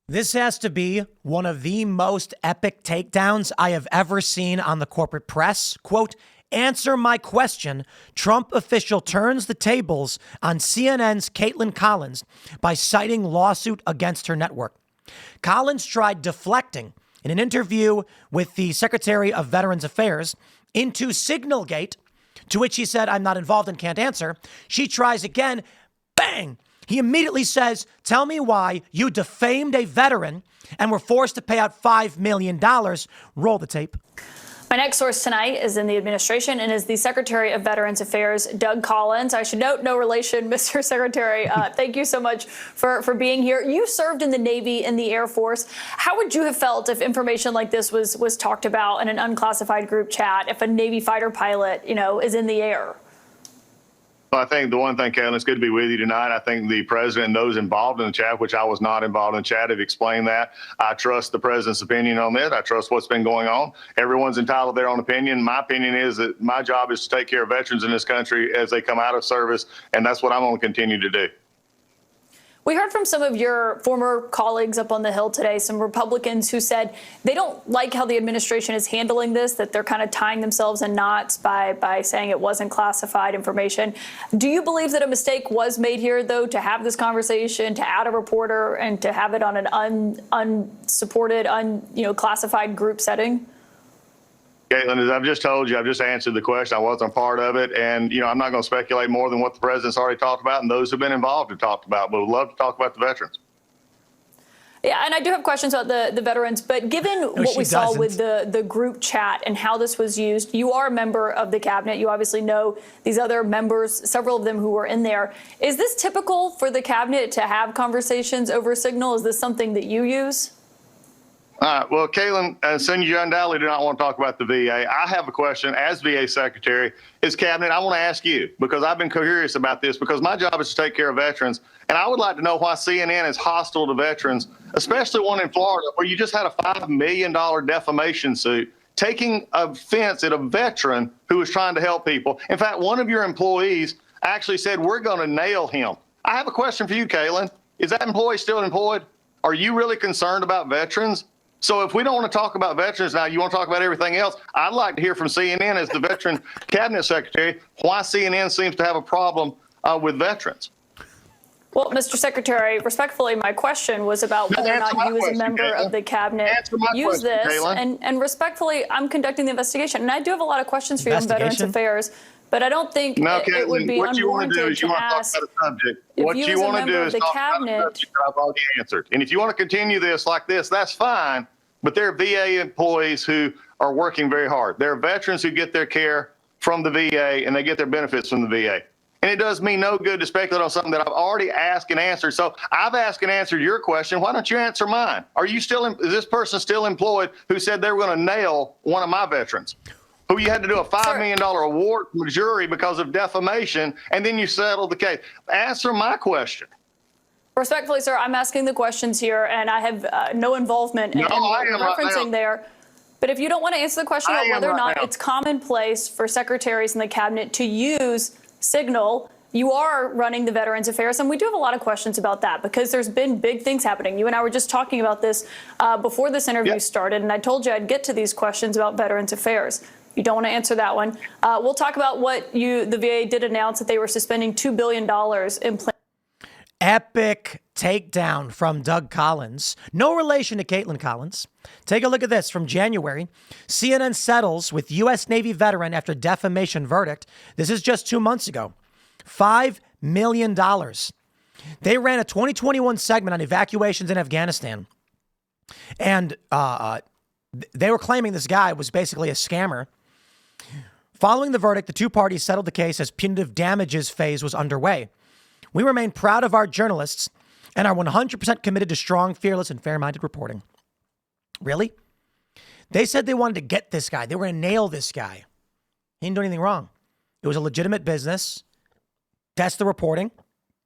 This has to be one of the most epic takedowns I have ever seen on the corporate press. Quote, answer my question. Trump official turns the tables on CNN's Kaitlin Collins by citing lawsuit against her network. Collins tried deflecting in an interview with the Secretary of Veterans Affairs into Signalgate, to which he said, I'm not involved and can't answer. She tries again. Bang! He immediately says, tell me why you defamed a veteran and were forced to pay out $5 million. Roll the tape. My next source tonight is in the administration and is the Secretary of Veterans Affairs, Doug Collins. I should note, no relation, Mr. Secretary. Thank you so much for being here. You served in the Navy and the Air Force. How would you have felt if information like this was talked about in an unclassified group chat, if a Navy fighter pilot, is in the air? Well, I think the one thing, Kaitlin, it's good to be with you tonight. I think the president and those involved in the chat, which I was not involved in the chat, have explained that. I trust the president's opinion on this. I trust what's been going on. Everyone's entitled to their own opinion. My opinion is that my job is to take care of veterans in this country as they come out of service, and that's what I'm going to continue to do. We heard from some of your former colleagues up on the Hill today, some Republicans who said they don't like how the administration is handling this, that they're kind of tying themselves in knots by saying it wasn't classified information. Do you believe that a mistake was made here, though, to have this conversation, to add a reporter and to have it on an unsupported, classified group setting? Kaitlin, as I've just told you, I've just answered the question. I wasn't a part of it. And, I'm not going to speculate more than what the president's already talked about and those who've been involved have talked about. But we'd love to talk about the veterans. Yeah, and I do have questions about the veterans. But given what we saw with the group chat and how this was used, you are a member of the cabinet. You obviously know these other members, several of them who were in there. Is this typical for the cabinet to have conversations over Signal? Is this something that you use? Well, Kaitlin, Senator, you undoubtedly do not want to talk about the VA. I have a question as VA Secretary. As Cabinet, I want to ask you, because I've been curious about this, because my job is to take care of veterans, and I would like to know why CNN is hostile to veterans, especially one in Florida, where you just had a $5 million defamation suit taking offense at a veteran who was trying to help people. In fact, one of your employees actually said, we're going to nail him. I have a question for you, Kaitlin. Is that employee still employed? Are you really concerned about veterans? So if we don't want to talk about veterans now, you want to talk about everything else, I'd like to hear from CNN as the Veteran Cabinet Secretary why CNN seems to have a problem with veterans. Well, Mr. Secretary, respectfully, my question was about whether or not you as a member of the cabinet use this. And respectfully, I'm conducting the investigation. And I do have a lot of questions for you on Veterans Affairs. But I don't think it would be unwarranted to ask what you want to do is talk about the subject that I've already answered. And if you want to continue this like this, that's fine. But there are VA employees who are working very hard. There are veterans who get their care from the VA and they get their benefits from the VA. And it does me no good to speculate on something that I've already asked and answered. So I've asked and answered your question. Why don't you answer mine? Is this person still employed who said they were going to nail one of my veterans? Who you had to do a $5 million award from a jury because of defamation, and then you settled the case. Answer my question. Respectfully, sir, I'm asking the questions here, and I have no involvement in what you're referencing there. But if you don't want to answer the question about whether or not it's commonplace for secretaries in the cabinet to use Signal, you are running the Veterans Affairs, and we do have a lot of questions about that because there's been big things happening. You and I were just talking about this before this interview started, and I told you I'd get to these questions about Veterans Affairs. You don't want to answer that one. We'll talk about what the VA did announce that they were suspending $2 billion in plan. Epic takedown from Doug Collins. No relation to Kaitlin Collins. Take a look at this from January. CNN settles with U.S. Navy veteran after defamation verdict. This is just 2 months ago. $5 million. They ran a 2021 segment on evacuations in Afghanistan. And they were claiming this guy was basically a scammer. Following the verdict, the two parties settled the case as punitive damages phase was underway. We remain proud of our journalists and are 100% committed to strong, fearless, and fair-minded reporting. Really? They said they wanted to get this guy. They were going to nail this guy. He didn't do anything wrong. It was a legitimate business. That's the reporting.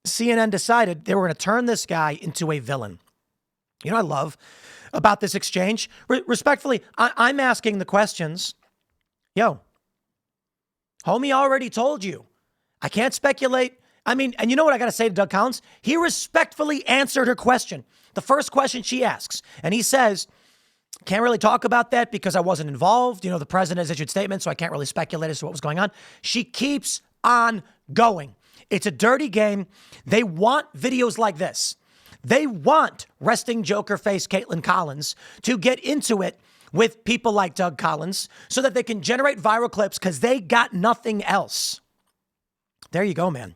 CNN decided they were going to turn this guy into a villain. You know what I love about this exchange? Respectfully, I'm asking the questions. Yo, homie already told you. I can't speculate. I mean, and you know what I got to say to Doug Collins? He respectfully answered her question. The first question she asks, and he says, can't really talk about that because I wasn't involved. The president has issued statements, so I can't really speculate as to what was going on. She keeps on going. It's a dirty game. They want videos like this. They want resting joker face Kaitlin Collins to get into it with people like Doug Collins so that they can generate viral clips because they got nothing else. There you go, man.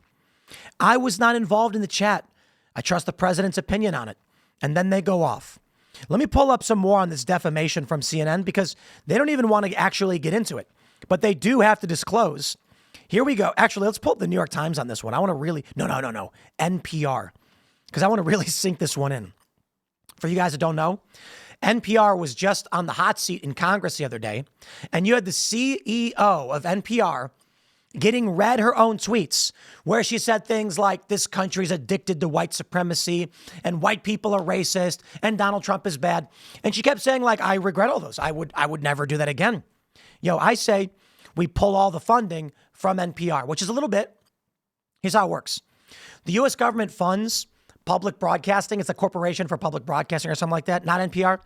I was not involved in the chat. I trust the president's opinion on it. And then they go off. Let me pull up some more on this defamation from CNN because they don't even want to actually get into it. But they do have to disclose. Here we go. Actually, let's pull up the New York Times on this one. I want to really... No. NPR. Because I want to really sink this one in. For you guys that don't know, NPR was just on the hot seat in Congress the other day. And you had the CEO of NPR getting read her own tweets where she said things like this country's addicted to white supremacy and white people are racist and Donald Trump is bad. And she kept saying like, I regret all those. I would never do that again. I say we pull all the funding from NPR, which is a little bit. Here's how it works. The U.S. government funds public broadcasting. It's a corporation for public broadcasting or something like that, not NPR.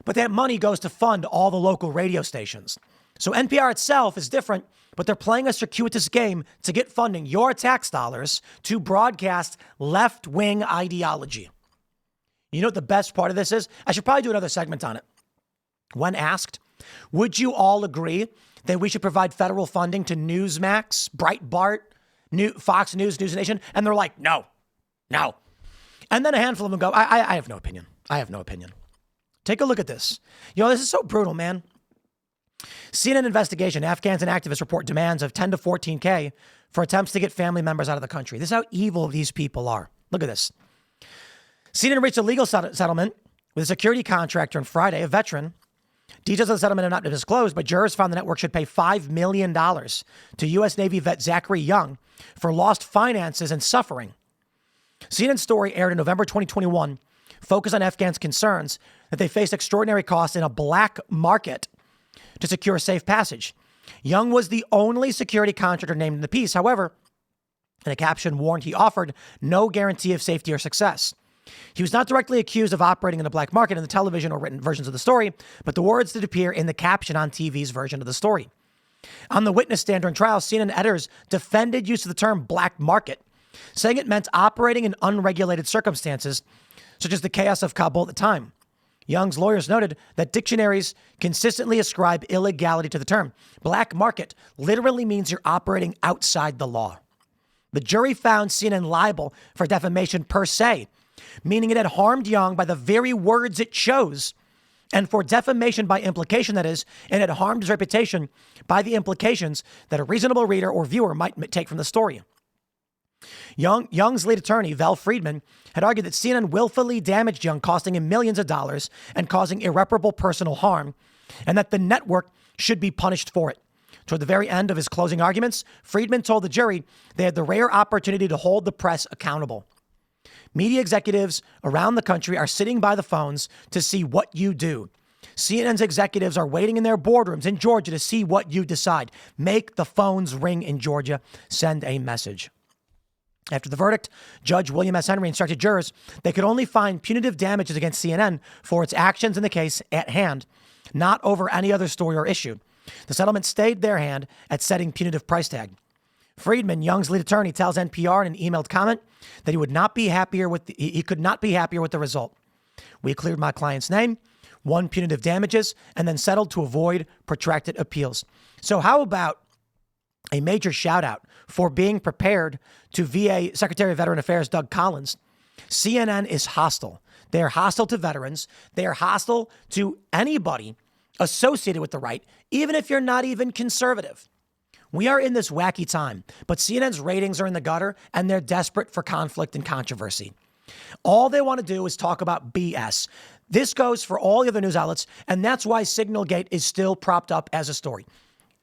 But that money goes to fund all the local radio stations. So NPR itself is different, but they're playing a circuitous game to get funding, your tax dollars, to broadcast left-wing ideology. You know what the best part of this is? I should probably do another segment on it. When asked, would you all agree that we should provide federal funding to Newsmax, Breitbart, Fox News, News Nation? And they're like, no. And then a handful of them go, I have no opinion. I have no opinion. Take a look at this. This is so brutal, man. CNN investigation, Afghans and activists report demands of 10 to 14K for attempts to get family members out of the country. This is how evil these people are. Look at this. CNN reached a legal settlement with a security contractor on Friday, a veteran. Details of the settlement are not disclosed, but jurors found the network should pay $5 million to U.S. Navy vet Zachary Young for lost finances and suffering. CNN's story aired in November 2021, focused on Afghans' concerns that they faced extraordinary costs in a black market to secure safe passage. Young was the only security contractor named in the piece. However, in a caption warned he offered no guarantee of safety or success. He was not directly accused of operating in the black market in the television or written versions of the story, but the words did appear in the caption on TV's version of the story. On the witness stand during trial, CNN editors defended use of the term black market, saying it meant operating in unregulated circumstances, such as the chaos of Kabul at the time. Young's lawyers noted that dictionaries consistently ascribe illegality to the term. Black market literally means you're operating outside the law. The jury found CNN liable for defamation per se, meaning it had harmed Young by the very words it chose, and for defamation by implication, that is, it had harmed his reputation by the implications that a reasonable reader or viewer might take from the story. Young's lead attorney, Val Friedman, had argued that CNN willfully damaged Young, costing him millions of dollars and causing irreparable personal harm, and that the network should be punished for it. Toward the very end of his closing arguments, Friedman told the jury they had the rare opportunity to hold the press accountable. Media executives around the country are sitting by the phones to see what you do. CNN's executives are waiting in their boardrooms in Georgia to see what you decide. Make the phones ring in Georgia. Send a message. After the verdict, Judge William S. Henry instructed jurors they could only find punitive damages against CNN for its actions in the case at hand, not over any other story or issue. The settlement stayed their hand at setting punitive price tag. Friedman, Young's lead attorney, tells NPR in an emailed comment that he could not be happier with the result. We cleared my client's name, won punitive damages, and then settled to avoid protracted appeals. So how about a major shout out for being prepared to VA Secretary of Veteran Affairs Doug Collins? CNN is hostile. They are hostile to veterans. They are hostile to anybody associated with the right, even if you're not even conservative. We are in this wacky time, but CNN's ratings are in the gutter and they're desperate for conflict and controversy. All they want to do is talk about BS. This goes for all the other news outlets, and that's why Signalgate is still propped up as a story.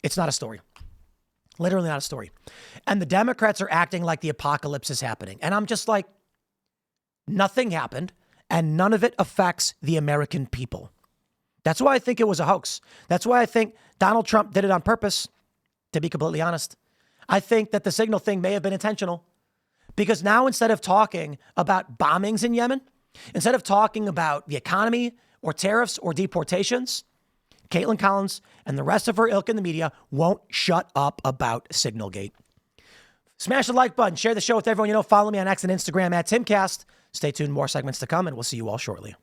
It's not a story. Literally not a story. And the Democrats are acting like the apocalypse is happening. And I'm just like, nothing happened, and none of it affects the American people. That's why I think it was a hoax. That's why I think Donald Trump did it on purpose, to be completely honest. I think that the signal thing may have been intentional, because now instead of talking about bombings in Yemen, Instead of talking about the economy or tariffs or deportations, Kaitlin Collins and the rest of her ilk in the media won't shut up about Signalgate. Smash the like button, share the show with everyone you know, follow me on X and Instagram at Timcast. Stay tuned, more segments to come, and we'll see you all shortly.